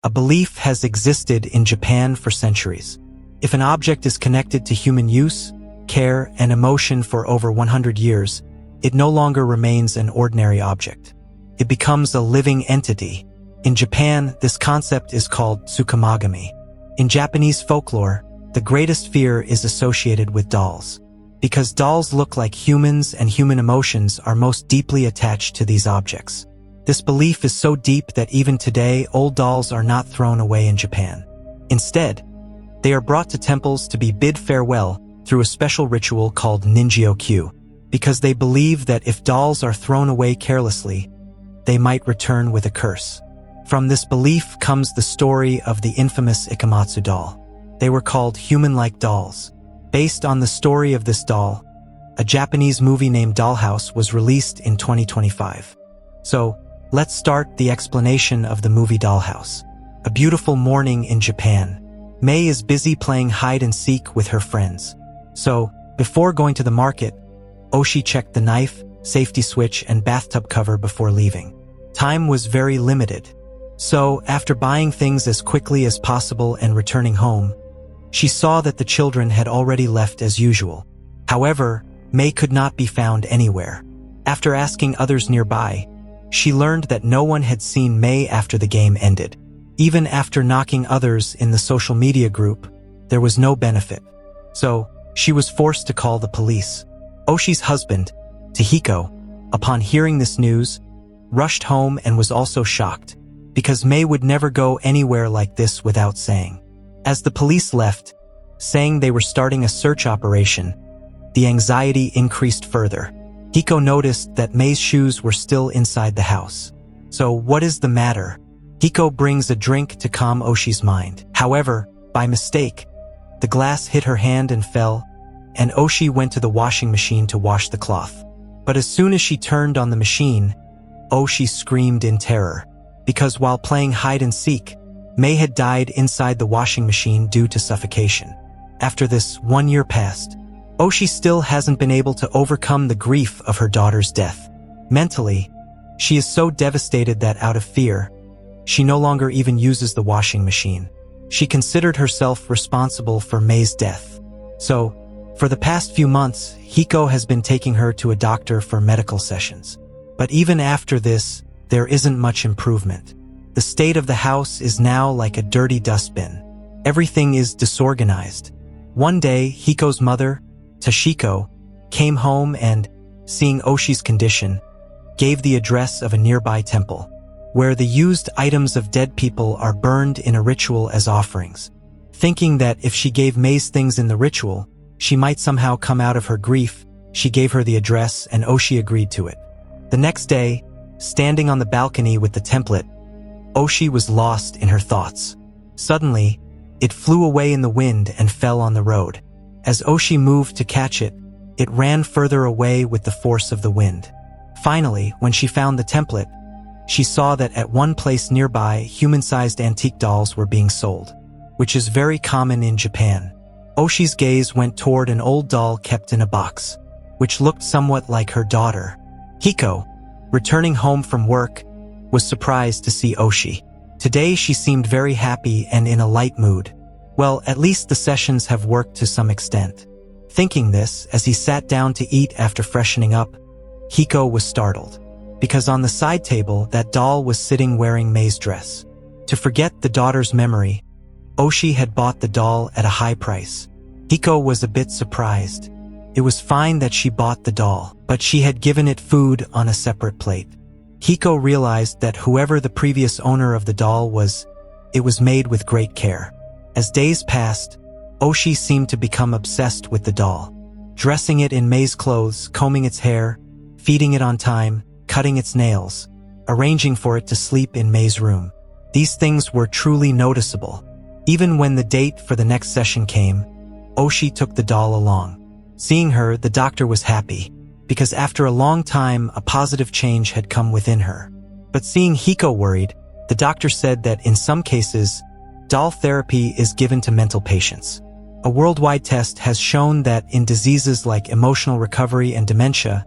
A belief has existed in Japan for centuries. If an object is connected to human use, care, and emotion for over 100 years, it no longer remains an ordinary object. It becomes a living entity. In Japan, this concept is called tsukumogami. In Japanese folklore, the greatest fear is associated with dolls. Because dolls look like humans and human emotions are most deeply attached to these objects. This belief is so deep that even today, old dolls are not thrown away in Japan. Instead, they are brought to temples to be bid farewell through a special ritual called ninjyo-kyu, because they believe that if dolls are thrown away carelessly, they might return with a curse. From this belief comes the story of the infamous Ikamatsu doll. They were called human-like dolls. Based on the story of this doll, a Japanese movie named Dollhouse was released in 2025. So, let's start the explanation of the movie Dollhouse. A beautiful morning in Japan. Mei is busy playing hide-and-seek with her friends. So, before going to the market, Oshi checked the knife, safety switch, and bathtub cover before leaving. Time was very limited. So, after buying things as quickly as possible and returning home, she saw that the children had already left as usual. However, Mei could not be found anywhere. After asking others nearby, she learned that no one had seen Mei after the game ended. Even after knocking others in the social media group, there was no benefit. So, she was forced to call the police. Oshi's husband, Tahiko, upon hearing this news, rushed home and was also shocked, because Mei would never go anywhere like this without saying. As the police left, saying they were starting a search operation, the anxiety increased further. Hiko noticed that Mei's shoes were still inside the house. So what is the matter? Hiko brings a drink to calm Oshi's mind. However, by mistake, the glass hit her hand and fell, and Oshi went to the washing machine to wash the cloth. But as soon as she turned on the machine, Oshi screamed in terror, because while playing hide-and-seek, Mei had died inside the washing machine due to suffocation. After this, 1 year passed. Oshi still hasn't been able to overcome the grief of her daughter's death. Mentally, she is so devastated that out of fear, she no longer even uses the washing machine. She considered herself responsible for Mei's death. So, for the past few months, Hiko has been taking her to a doctor for medical sessions. But even after this, there isn't much improvement. The state of the house is now like a dirty dustbin. Everything is disorganized. One day, Hiko's mother, Toshiko, came home and, seeing Oshi's condition, gave the address of a nearby temple, where the used items of dead people are burned in a ritual as offerings. Thinking that if she gave Mei's things in the ritual, she might somehow come out of her grief, she gave her the address and Oshi agreed to it. The next day, standing on the balcony with the template, Oshi was lost in her thoughts. Suddenly, it flew away in the wind and fell on the road. As Oshi moved to catch it, it ran further away with the force of the wind. Finally, when she found the template, she saw that at one place nearby, human-sized antique dolls were being sold, which is very common in Japan. Oshi's gaze went toward an old doll kept in a box, which looked somewhat like her daughter. Hiko, returning home from work, was surprised to see Oshi. Today she seemed very happy and in a light mood. Well, at least the sessions have worked to some extent. Thinking this, as he sat down to eat after freshening up, Hiko was startled, because on the side table that doll was sitting wearing Mei's dress. To forget the daughter's memory, Oshi had bought the doll at a high price. Hiko was a bit surprised. It was fine that she bought the doll, but she had given it food on a separate plate. Hiko realized that whoever the previous owner of the doll was, it was made with great care. As days passed, Oshi seemed to become obsessed with the doll, dressing it in Mei's clothes, combing its hair, feeding it on time, cutting its nails, arranging for it to sleep in Mei's room. These things were truly noticeable. Even when the date for the next session came, Oshi took the doll along. Seeing her, the doctor was happy, because after a long time, a positive change had come within her. But seeing Hiko worried, the doctor said that in some cases, doll therapy is given to mental patients. A worldwide test has shown that in diseases like emotional recovery and dementia,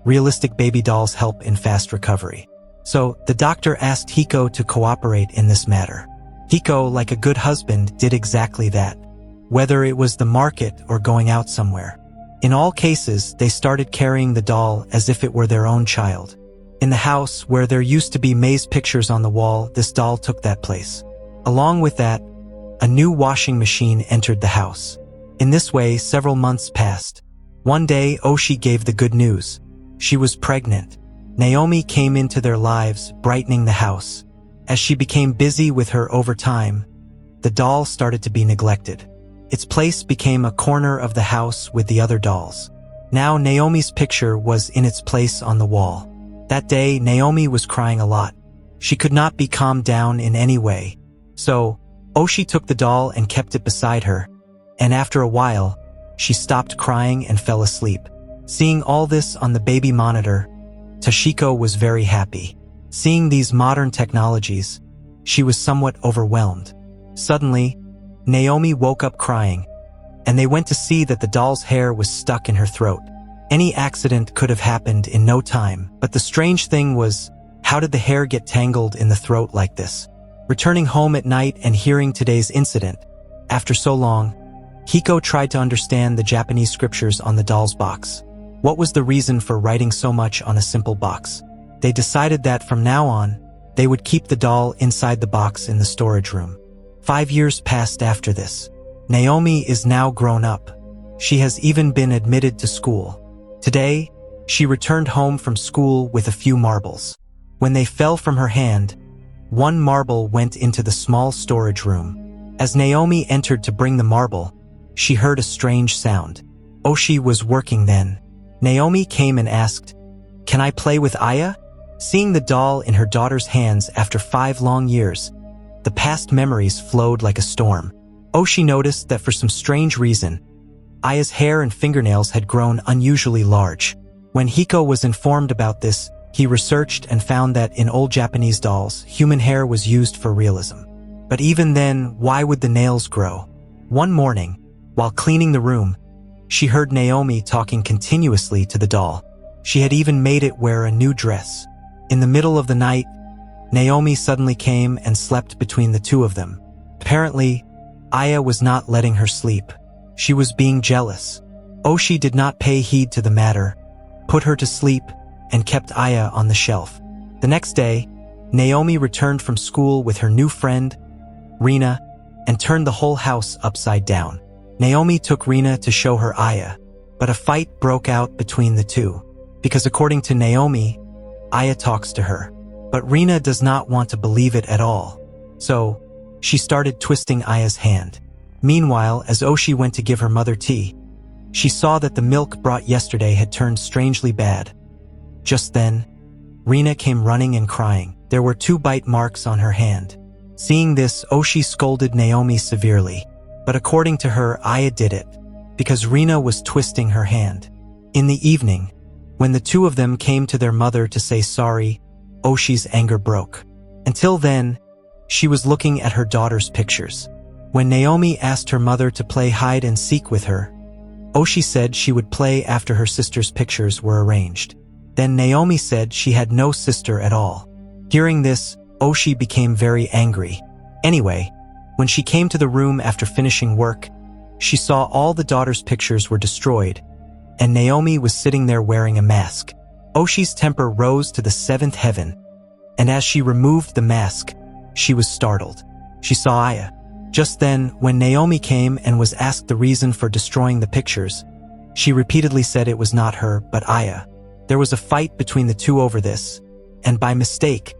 realistic baby dolls help in fast recovery. So, the doctor asked Hiko to cooperate in this matter. Hiko, like a good husband, did exactly that, whether it was the market or going out somewhere. In all cases, they started carrying the doll as if it were their own child. In the house, where there used to be maze pictures on the wall, this doll took that place. Along with that, a new washing machine entered the house. In this way, several months passed. One day, Oshi gave the good news. She was pregnant. Naomi came into their lives, brightening the house. As she became busy with her over time, the doll started to be neglected. Its place became a corner of the house with the other dolls. Now Naomi's picture was in its place on the wall. That day, Naomi was crying a lot. She could not be calmed down in any way. So, Oshi took the doll and kept it beside her. And after a while, she stopped crying and fell asleep. Seeing all this on the baby monitor, Toshiko was very happy. Seeing these modern technologies, she was somewhat overwhelmed. Suddenly, Naomi woke up crying, and they went to see that the doll's hair was stuck in her throat. Any accident could have happened in no time, but the strange thing was, how did the hair get tangled in the throat like this? Returning home at night and hearing today's incident, after so long, Hiko tried to understand the Japanese scriptures on the doll's box. What was the reason for writing so much on a simple box? They decided that from now on, they would keep the doll inside the box in the storage room. 5 years passed after this. Naomi is now grown up. She has even been admitted to school. Today, she returned home from school with a few marbles. When they fell from her hand, one marble went into the small storage room. As Naomi entered to bring the marble, she heard a strange sound. Oshi was working then. Naomi came and asked, "Can I play with Aya?" Seeing the doll in her daughter's hands after 5 long years, the past memories flowed like a storm. Oshi noticed that for some strange reason, Aya's hair and fingernails had grown unusually large. When Hiko was informed about this, he researched and found that in old Japanese dolls, human hair was used for realism. But even then, why would the nails grow? One morning, while cleaning the room, she heard Naomi talking continuously to the doll. She had even made it wear a new dress. In the middle of the night, Naomi suddenly came and slept between the two of them. Apparently, Aya was not letting her sleep. She was being jealous. Oshi did not pay heed to the matter, put her to sleep, and kept Aya on the shelf. The next day, Naomi returned from school with her new friend, Rina, and turned the whole house upside down. Naomi took Rina to show her Aya, but a fight broke out between the two, because according to Naomi, Aya talks to her. But Rina does not want to believe it at all. So, she started twisting Aya's hand. Meanwhile, as Oshi went to give her mother tea, she saw that the milk brought yesterday had turned strangely bad. Just then, Rina came running and crying. There were 2 bite marks on her hand. Seeing this, Oshi scolded Naomi severely. But according to her, Aya did it, because Rina was twisting her hand. In the evening, when the two of them came to their mother to say sorry, Oshi's anger broke. Until then, she was looking at her daughter's pictures. When Naomi asked her mother to play hide and seek with her, Oshi said she would play after her sister's pictures were arranged. Then Naomi said she had no sister at all. Hearing this, Oshi became very angry. Anyway, when she came to the room after finishing work, she saw all the daughter's pictures were destroyed, and Naomi was sitting there wearing a mask. Oshi's temper rose to the 7th heaven, and as she removed the mask, she was startled. She saw Aya. Just then, when Naomi came and was asked the reason for destroying the pictures, she repeatedly said it was not her, but Aya. There was a fight between the two over this, and by mistake,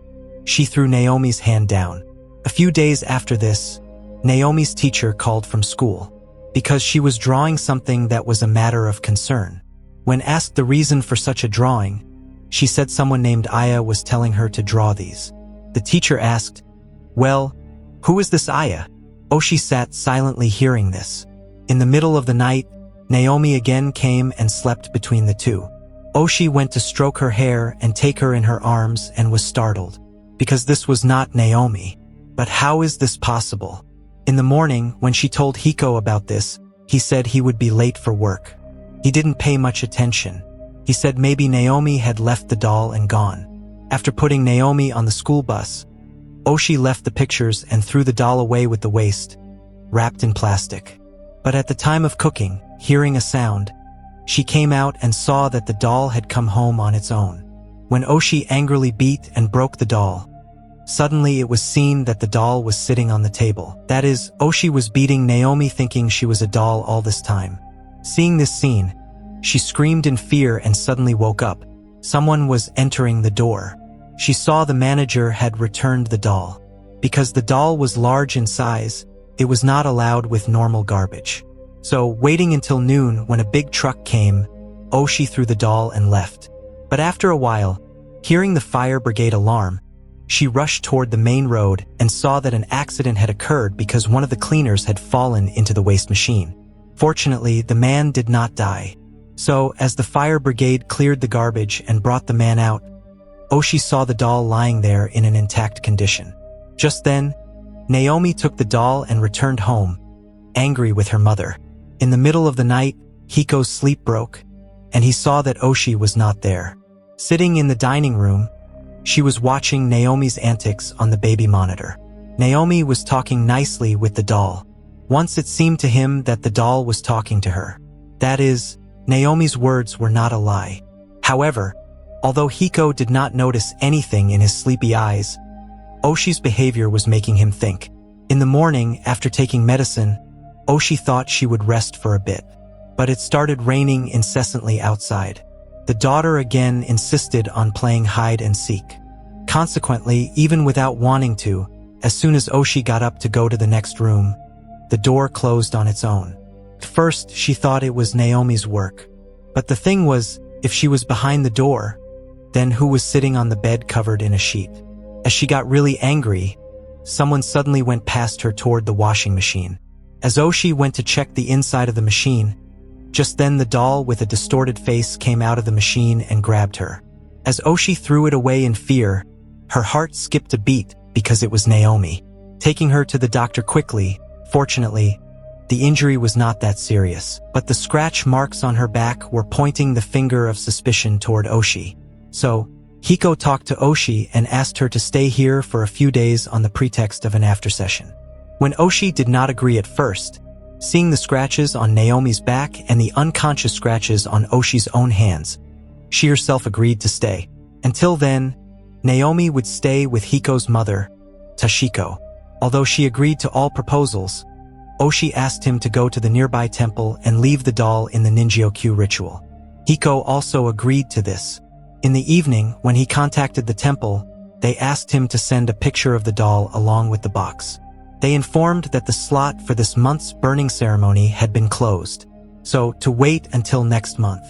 she threw Naomi's hand down. A few days after this, Naomi's teacher called from school, because she was drawing something that was a matter of concern. When asked the reason for such a drawing, she said someone named Aya was telling her to draw these. The teacher asked, "Well, who is this Aya?" Oshi sat silently hearing this. In the middle of the night, Naomi again came and slept between the two. Oshi went to stroke her hair and take her in her arms and was startled, because this was not Naomi. But how is this possible? In the morning, when she told Hiko about this, he said he would be late for work. He didn't pay much attention. He said maybe Naomi had left the doll and gone. After putting Naomi on the school bus, Oshi left the pictures and threw the doll away with the waste, wrapped in plastic. But at the time of cooking, hearing a sound, she came out and saw that the doll had come home on its own. When Oshi angrily beat and broke the doll, suddenly it was seen that the doll was sitting on the table. That is, Oshi was beating Naomi thinking she was a doll all this time. Seeing this scene, she screamed in fear and suddenly woke up. Someone was entering the door. She saw the manager had returned the doll. Because the doll was large in size, it was not allowed with normal garbage. So, waiting until noon when a big truck came, Oshi threw the doll and left. But after a while, hearing the fire brigade alarm, she rushed toward the main road and saw that an accident had occurred because one of the cleaners had fallen into the waste machine. Fortunately, the man did not die. So, as the fire brigade cleared the garbage and brought the man out, Oshi saw the doll lying there in an intact condition. Just then, Naomi took the doll and returned home, angry with her mother. In the middle of the night, Hiko's sleep broke, and he saw that Oshi was not there. Sitting in the dining room, she was watching Naomi's antics on the baby monitor. Naomi was talking nicely with the doll. Once it seemed to him that the doll was talking to her. That is, Naomi's words were not a lie. However, although Hiko did not notice anything in his sleepy eyes, Oshi's behavior was making him think. In the morning, after taking medicine, Oshi thought she would rest for a bit. But it started raining incessantly outside. The daughter again insisted on playing hide and seek. Consequently, even without wanting to, as soon as Oshi got up to go to the next room, the door closed on its own. At first, she thought it was Naomi's work. But the thing was, if she was behind the door, then who was sitting on the bed covered in a sheet? As she got really angry, someone suddenly went past her toward the washing machine. As Oshi went to check the inside of the machine, just then the doll with a distorted face came out of the machine and grabbed her. As Oshi threw it away in fear, her heart skipped a beat because it was Naomi. Taking her to the doctor quickly, fortunately, the injury was not that serious, but the scratch marks on her back were pointing the finger of suspicion toward Oshi. So, Hiko talked to Oshi and asked her to stay here for a few days on the pretext of an after session. When Oshi did not agree at first, seeing the scratches on Naomi's back and the unconscious scratches on Oshi's own hands, she herself agreed to stay. Until then, Naomi would stay with Hiko's mother, Tashiko. Although she agreed to all proposals, Oshi asked him to go to the nearby temple and leave the doll in the Ninjyokyu ritual. Hiko also agreed to this. In the evening, when he contacted the temple, they asked him to send a picture of the doll along with the box. They informed that the slot for this month's burning ceremony had been closed, so to wait until next month.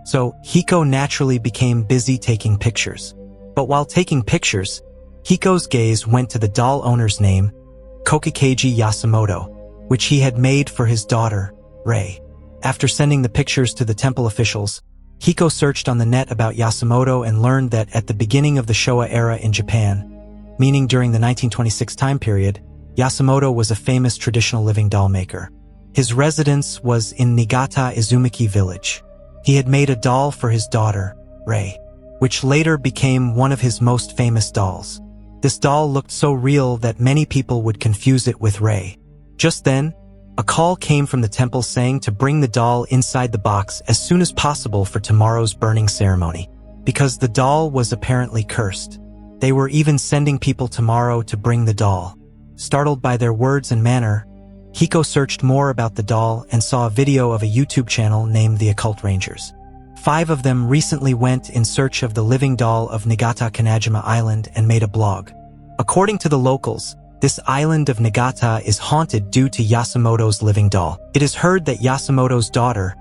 So Hiko naturally became busy taking pictures. But while taking pictures, Hiko's gaze went to the doll owner's name, Kokikeiji Yasumoto, which he had made for his daughter, Rei. After sending the pictures to the temple officials, Hiko searched on the net about Yasumoto and learned that at the beginning of the Showa era in Japan, meaning during the 1926 time period, Yasumoto was a famous traditional living doll maker. His residence was in Niigata Izumiki village. He had made a doll for his daughter, Rei, which later became one of his most famous dolls. This doll looked so real that many people would confuse it with Rei. Just then, a call came from the temple saying to bring the doll inside the box as soon as possible for tomorrow's burning ceremony, because the doll was apparently cursed. They were even sending people tomorrow to bring the doll. Startled by their words and manner, Hiko searched more about the doll and saw a video of a YouTube channel named The Occult Rangers. 5 of them recently went in search of the living doll of Niigata Kanajima Island and made a blog. According to the locals, this island of Niigata is haunted due to Yasumoto's living doll. It is heard that Yasumoto's daughter,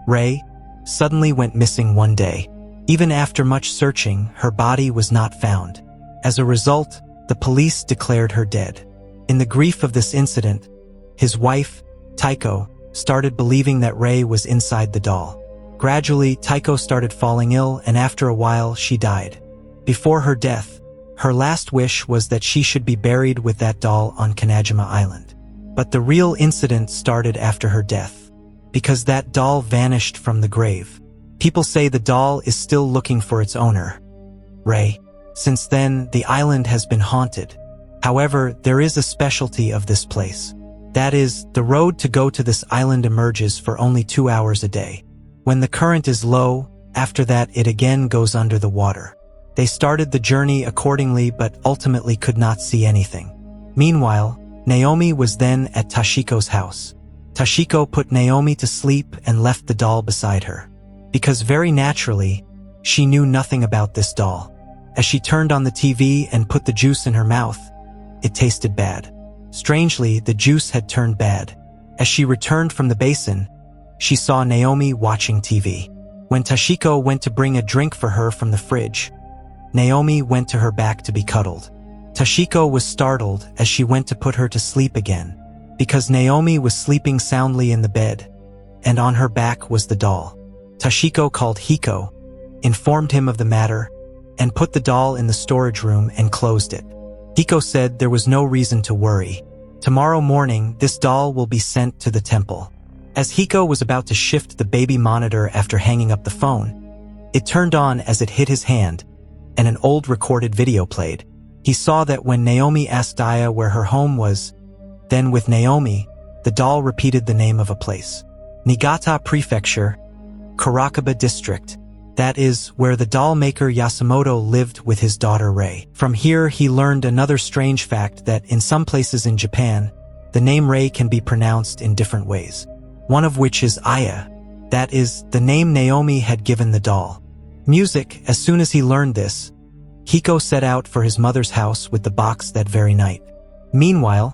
Rei, suddenly went missing one day. Even after much searching, her body was not found. As a result, the police declared her dead. In the grief of this incident, his wife, Taiko, started believing that Rei was inside the doll. Gradually, Taiko started falling ill, and after a while, she died. Before her death, her last wish was that she should be buried with that doll on Kanajima Island. But the real incident started after her death, because that doll vanished from the grave. People say the doll is still looking for its owner, Rei. Since then, the island has been haunted. However, there is a specialty of this place. That is, the road to go to this island emerges for only 2 hours a day. When the current is low, after that it again goes under the water. They started the journey accordingly but ultimately could not see anything. Meanwhile, Naomi was then at Toshiko's house. Toshiko put Naomi to sleep and left the doll beside her. Because very naturally, she knew nothing about this doll. As she turned on the TV and put the juice in her mouth, it tasted bad. Strangely, the juice had turned bad. As she returned from the basin, she saw Naomi watching TV. When Toshiko went to bring a drink for her from the fridge, Naomi went to her back to be cuddled. Toshiko was startled as she went to put her to sleep again, because Naomi was sleeping soundly in the bed, and on her back was the doll. Toshiko called Hiko, informed him of the matter, and put the doll in the storage room and closed it. Hiko said there was no reason to worry. Tomorrow morning, this doll will be sent to the temple. As Hiko was about to shift the baby monitor after hanging up the phone, it turned on as it hit his hand, and an old recorded video played. He saw that when Naomi asked Aya where her home was, then with Naomi, the doll repeated the name of a place. Niigata Prefecture, Karakaba District. That is, where the doll maker Yasumoto lived with his daughter Rei. From here he learned another strange fact that in some places in Japan, the name Rei can be pronounced in different ways. One of which is Aya. That is, the name Naomi had given the doll. Music. As soon as he learned this, Hiko set out for his mother's house with the box that very night. Meanwhile,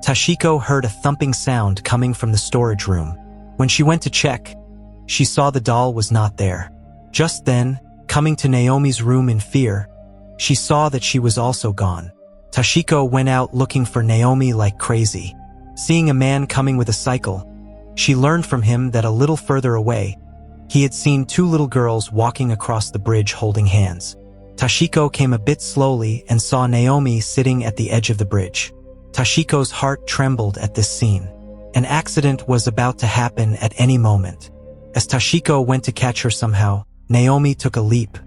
Toshiko heard a thumping sound coming from the storage room. When she went to check, she saw the doll was not there. Just then, coming to Naomi's room in fear, she saw that she was also gone. Toshiko went out looking for Naomi like crazy. Seeing a man coming with a cycle, she learned from him that a little further away, he had seen 2 little girls walking across the bridge holding hands. Toshiko came a bit slowly and saw Naomi sitting at the edge of the bridge. Toshiko's heart trembled at this scene. An accident was about to happen at any moment. As Toshiko went to catch her somehow, Naomi took a leap.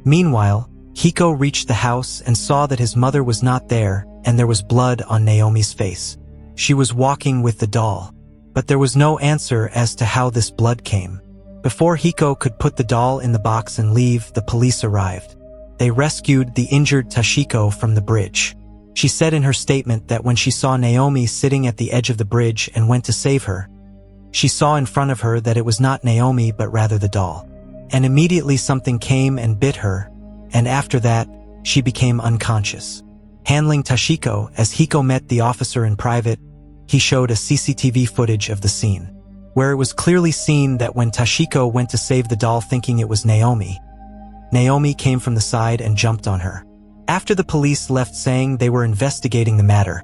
Meanwhile, Hiko reached the house and saw that his mother was not there and there was blood on Naomi's face. She was walking with the doll, but there was no answer as to how this blood came. Before Hiko could put the doll in the box and leave, the police arrived. They rescued the injured Toshiko from the bridge. She said in her statement that when she saw Naomi sitting at the edge of the bridge and went to save her, she saw in front of her that it was not Naomi but rather the doll. And immediately something came and bit her, and after that, she became unconscious. Handling Toshiko, as Hiko met the officer in private, he showed a CCTV footage of the scene, where it was clearly seen that when Toshiko went to save the doll thinking it was Naomi, Naomi came from the side and jumped on her. After the police left saying they were investigating the matter,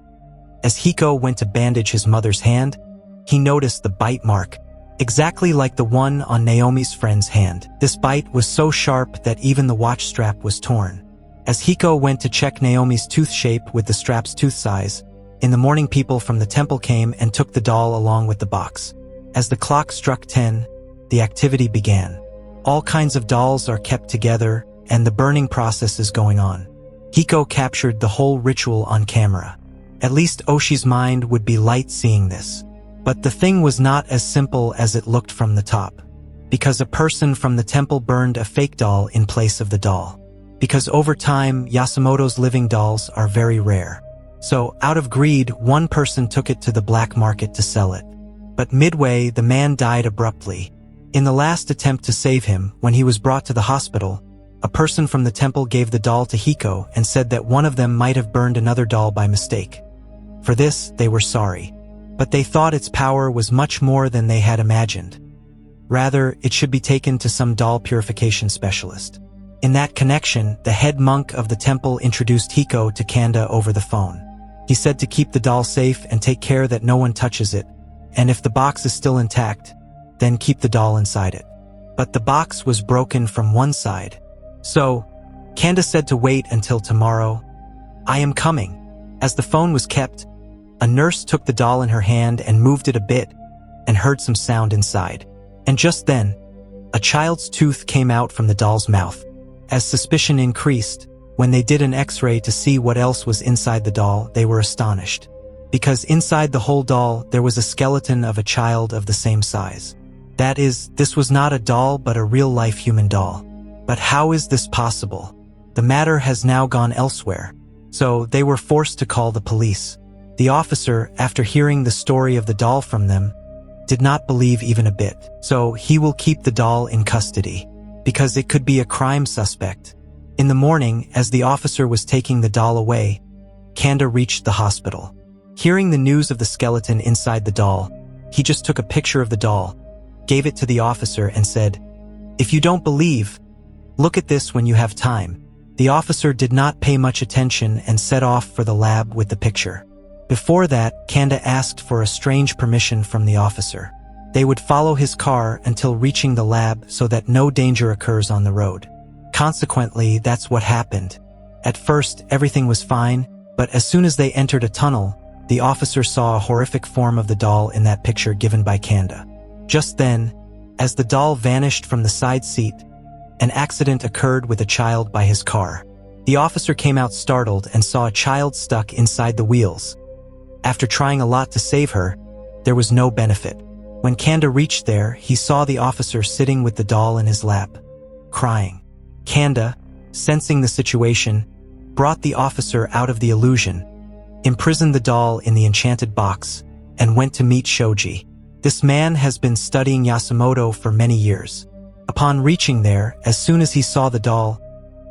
as Hiko went to bandage his mother's hand, he noticed the bite mark, exactly like the one on Naomi's friend's hand. This bite was so sharp that even the watch strap was torn. As Hiko went to check Naomi's tooth shape with the strap's tooth size, in the morning people from the temple came and took the doll along with the box. As the clock struck 10, the activity began. All kinds of dolls are kept together, and the burning process is going on. Hiko captured the whole ritual on camera. At least Oshi's mind would be light seeing this. But the thing was not as simple as it looked from the top. Because a person from the temple burned a fake doll in place of the doll. Because over time, Yasumoto's living dolls are very rare. So, out of greed, one person took it to the black market to sell it. But midway, the man died abruptly. In the last attempt to save him, when he was brought to the hospital, a person from the temple gave the doll to Hiko and said that one of them might have burned another doll by mistake. For this, they were sorry. But they thought its power was much more than they had imagined. Rather, it should be taken to some doll purification specialist. In that connection, the head monk of the temple introduced Hiko to Kanda over the phone. He said to keep the doll safe and take care that no one touches it, and if the box is still intact, then keep the doll inside it. But the box was broken from one side. So, Kanda said to wait until tomorrow. I am coming. As the phone was kept, a nurse took the doll in her hand and moved it a bit, and heard some sound inside. And just then, a child's tooth came out from the doll's mouth. As suspicion increased, When they did an X-ray to see what else was inside the doll, they were astonished. Because inside the whole doll, there was a skeleton of a child of the same size. That is, this was not a doll but a real-life human doll. But how is this possible? The matter has now gone elsewhere. So they were forced to call the police. The officer, after hearing the story of the doll from them, did not believe even a bit. So he will keep the doll in custody, because it could be a crime suspect. In the morning, as the officer was taking the doll away, Kanda reached the hospital. Hearing the news of the skeleton inside the doll, he just took a picture of the doll, gave it to the officer and said, "If you don't believe, look at this when you have time." The officer did not pay much attention and set off for the lab with the picture. Before that, Kanda asked for a strange permission from the officer. They would follow his car until reaching the lab so that no danger occurs on the road. Consequently, that's what happened. At first, everything was fine, but as soon as they entered a tunnel, the officer saw a horrific form of the doll in that picture given by Kanda. Just then, as the doll vanished from the side seat, an accident occurred with a child by his car. The officer came out startled and saw a child stuck inside the wheels. After trying a lot to save her, there was no benefit. When Kanda reached there, he saw the officer sitting with the doll in his lap, crying. Kanda, sensing the situation, brought the officer out of the illusion, imprisoned the doll in the enchanted box, and went to meet Shoji. This man has been studying Yasumoto for many years. Upon reaching there, as soon as he saw the doll,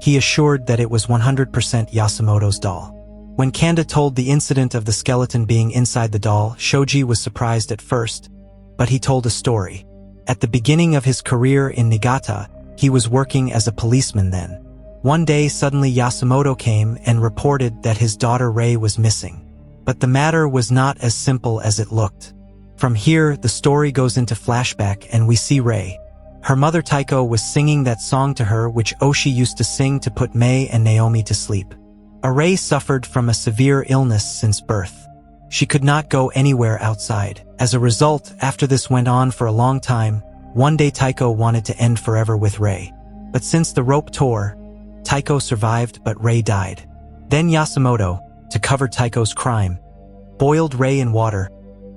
he assured that it was 100% Yasumoto's doll. When Kanda told the incident of the skeleton being inside the doll, Shoji was surprised at first, but he told a story. At the beginning of his career in Niigata, he was working as a policeman then. One day suddenly Yasumoto came and reported that his daughter Rei was missing. But the matter was not as simple as it looked. From here, the story goes into flashback and we see Rei. Her mother Taiko was singing that song to her which Oshi used to sing to put Mei and Naomi to sleep. Rei suffered from a severe illness since birth. She could not go anywhere outside. As a result, after this went on for a long time, one day Taiko wanted to end forever with Rei. But since the rope tore, Taiko survived but Rei died. Then Yasumoto, to cover Taiko's crime, boiled Rei in water,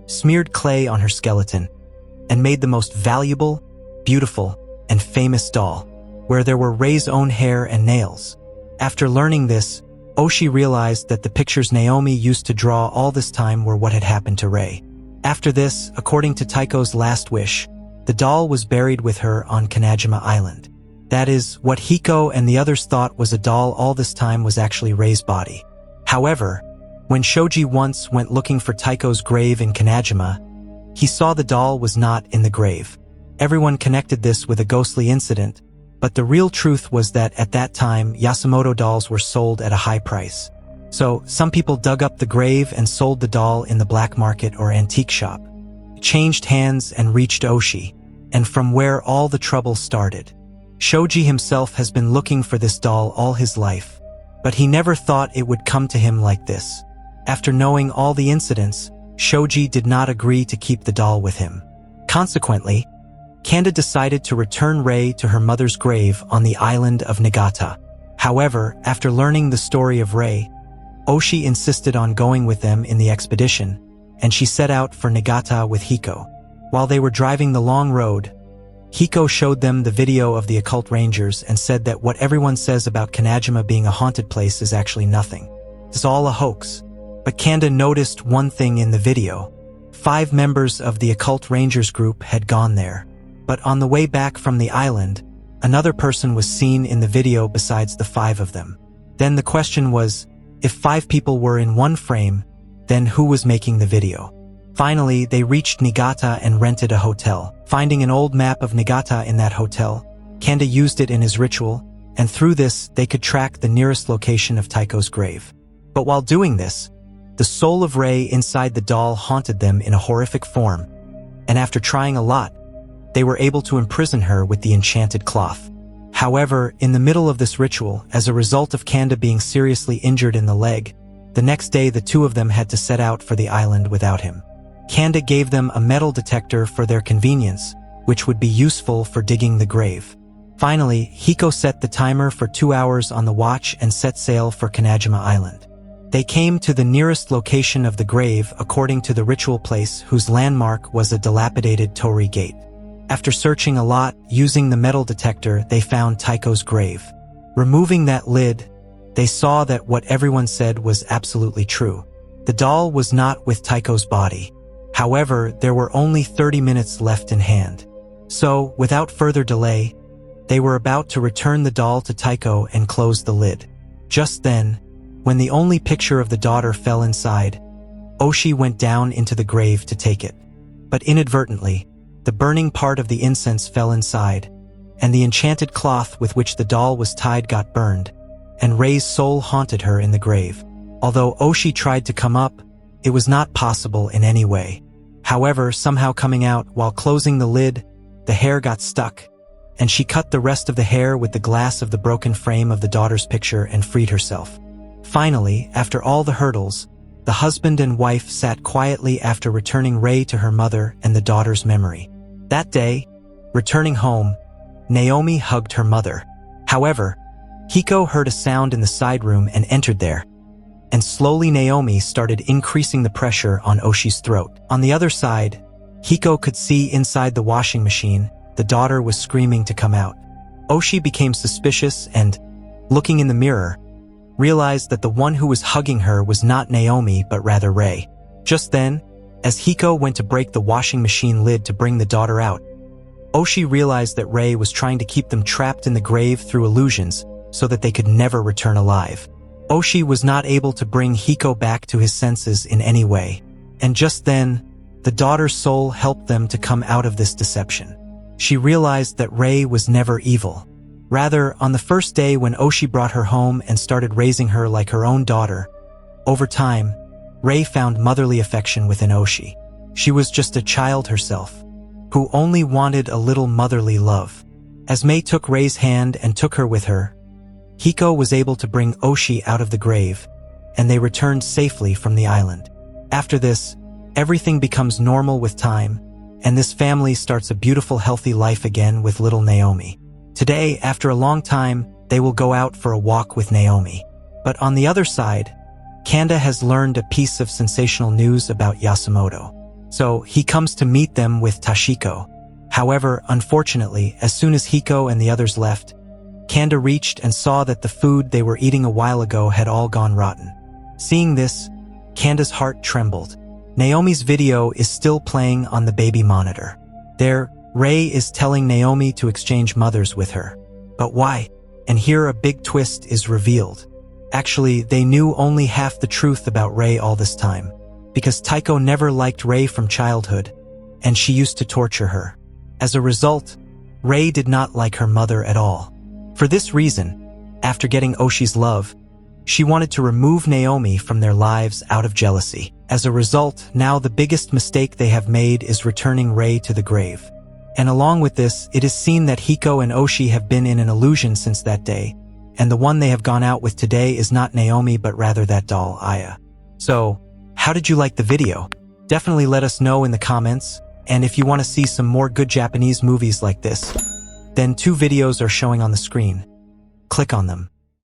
smeared clay on her skeleton, and made the most valuable, beautiful, and famous doll, where there were Rei's own hair and nails. After learning this, Oshi realized that the pictures Naomi used to draw all this time were what had happened to Rei. After this, according to Taiko's last wish, the doll was buried with her on Kanajima Island. That is, what Hiko and the others thought was a doll all this time was actually Rei's body. However, when Shoji once went looking for Taiko's grave in Kanajima, he saw the doll was not in the grave. Everyone connected this with a ghostly incident, but the real truth was that at that time, Yasumoto dolls were sold at a high price. So, some people dug up the grave and sold the doll in the black market or antique shop. It changed hands and reached Oshi, and from where all the trouble started. Shoji himself has been looking for this doll all his life, but he never thought it would come to him like this. After knowing all the incidents, Shoji did not agree to keep the doll with him. Consequently, Kanda decided to return Rei to her mother's grave on the island of Niigata. However, after learning the story of Rei, Oshi insisted on going with them in the expedition, and she set out for Niigata with Hiko. While they were driving the long road, Hiko showed them the video of the occult rangers and said that what everyone says about Kanajima being a haunted place is actually nothing. It's all a hoax. But Kanda noticed one thing in the video. 5 members of the occult rangers group had gone there. But on the way back from the island, another person was seen in the video besides the 5 of them. Then the question was, if 5 people were in one frame, then who was making the video? Finally, they reached Niigata and rented a hotel. Finding an old map of Niigata in that hotel, Kanda used it in his ritual, and through this, they could track the nearest location of Taiko's grave. But while doing this, the soul of Rei inside the doll haunted them in a horrific form, and after trying a lot, they were able to imprison her with the enchanted cloth. However, in the middle of this ritual, as a result of Kanda being seriously injured in the leg, the next day the 2 of them had to set out for the island without him. Kanda gave them a metal detector for their convenience, which would be useful for digging the grave. Finally, Hiko set the timer for 2 hours on the watch and set sail for Kanajima Island. They came to the nearest location of the grave according to the ritual place, whose landmark was a dilapidated torii gate. After searching a lot, using the metal detector, they found Taiko's grave. Removing that lid, they saw that what everyone said was absolutely true. The doll was not with Taiko's body. However, there were only 30 minutes left in hand. So, without further delay, they were about to return the doll to Taiko and close the lid. Just then, when the only picture of the daughter fell inside, Oshi went down into the grave to take it. But inadvertently, the burning part of the incense fell inside, and the enchanted cloth with which the doll was tied got burned, and Rei's soul haunted her in the grave. Although Oshi tried to come up, it was not possible in any way. However, somehow coming out while closing the lid, the hair got stuck, and she cut the rest of the hair with the glass of the broken frame of the daughter's picture and freed herself. Finally, after all the hurdles, the husband and wife sat quietly after returning Rei to her mother and the daughter's memory. That day, returning home, Naomi hugged her mother. However, Hiko heard a sound in the side room and entered there, and slowly Naomi started increasing the pressure on Oshi's throat. On the other side, Hiko could see inside the washing machine, the daughter was screaming to come out. Oshi became suspicious and, looking in the mirror, realized that the one who was hugging her was not Naomi but rather Rei. Just then, as Hiko went to break the washing machine lid to bring the daughter out, Oshi realized that Rei was trying to keep them trapped in the grave through illusions so that they could never return alive. Oshi was not able to bring Hiko back to his senses in any way, and just then, the daughter's soul helped them to come out of this deception. She realized that Rei was never evil. Rather, on the first day when Oshi brought her home and started raising her like her own daughter, over time, Rei found motherly affection within Oshi. She was just a child herself, who only wanted a little motherly love. As Mei took Rei's hand and took her with her, Hiko was able to bring Oshi out of the grave, and they returned safely from the island. After this, everything becomes normal with time, and this family starts a beautiful, healthy life again with little Naomi. Today, after a long time, they will go out for a walk with Naomi. But on the other side, Kanda has learned a piece of sensational news about Yasumoto. So he comes to meet them with Tashiko. However, unfortunately, as soon as Hiko and the others left, Kanda reached and saw that the food they were eating a while ago had all gone rotten. Seeing this, Kanda's heart trembled. Naomi's video is still playing on the baby monitor. There, Rei is telling Naomi to exchange mothers with her. But why? And here a big twist is revealed. Actually, they knew only half the truth about Rei all this time, because Taiko never liked Rei from childhood, and she used to torture her. As a result, Rei did not like her mother at all. For this reason, after getting Oshi's love, she wanted to remove Naomi from their lives out of jealousy. As a result, now the biggest mistake they have made is returning Rei to the grave. And along with this, it is seen that Hiko and Oshi have been in an illusion since that day, and the one they have gone out with today is not Naomi but rather that doll, Aya. So, how did you like the video? Definitely let us know in the comments, and if you want to see some more good Japanese movies like this, then 2 videos are showing on the screen. Click on them.